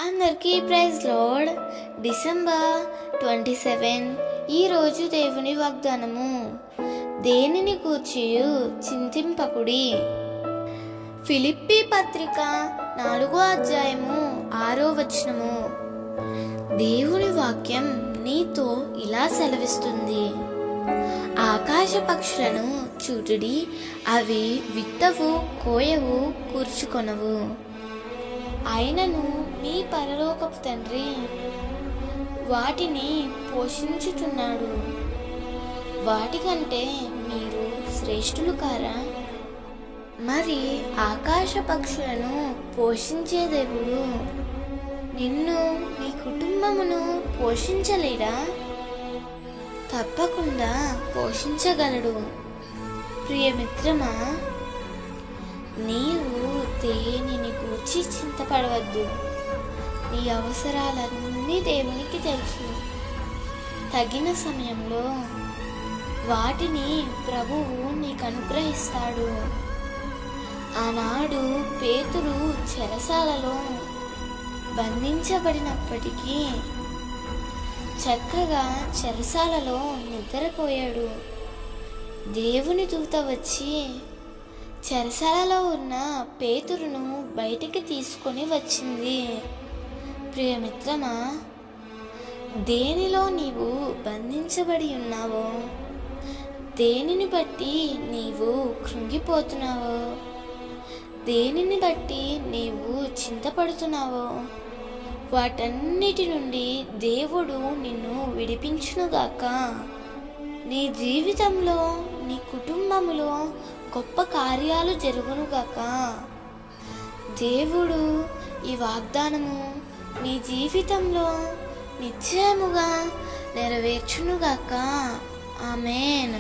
అందరికీ praise lord. December 27 ఈరోజు దేవుని వాగ్దానము. దేనిని గూర్చియు చింతింపకుడి. ఫిలిప్పీ పత్రిక 4వ అధ్యాయము 6వ వచనము. దేవుని వాక్యం నీతో ఇలా సెలవిస్తుంది: ఆకాశ పక్షులను చూటుడి, అవి విత్తవు, కోయవు, కూర్చుకొనవు, అయినను మీ పరలోకపు తండ్రి వాటిని పోషించుచున్నాడు. వాటికంటే మీరు శ్రేష్ఠులు కారా? మరి ఆకాశ పక్షులను పోషించే దేవుడు నిన్ను, నీ కుటుంబమును పోషించలేడా? తప్పకుండా పోషించగలడు. ప్రియమిత్రమా, నీవు దేనిని గూర్చి చింతపడవద్దు. నీ అవసరాలన్నీ దేవునికి తెలుసు. తగిన సమయంలో వాటిని ప్రభువు నీకు అనుగ్రహిస్తాడు. ఆనాడు పేతురు చెరసాలలో బంధించబడినప్పటికీ చక్కగా చెరసాలలో నిద్రపోయాడు. దేవుని దూత వచ్చి చెరసాలలో ఉన్న పేతురును బయటికి తీసుకొని వచ్చింది. ప్రియమిత్రమా, దేనిలో నీవు బంధించబడి ఉన్నావో, దేనిని బట్టి నీవు కృంగిపోతున్నావో, దేనిని బట్టి నీవు చింతపడుతున్నావో, వాటన్నిటి నుండి దేవుడు నిన్ను విడిపించునుగాక. నీ జీవితంలో, నీ కుటుంబంలో గొప్ప కార్యాలు జరుగునుగాక. దేవుడు ఈ వాగ్దానము నీ జీవితంలో నిశ్చయముగా నెరవేర్చునుగాక. ఆమేన్.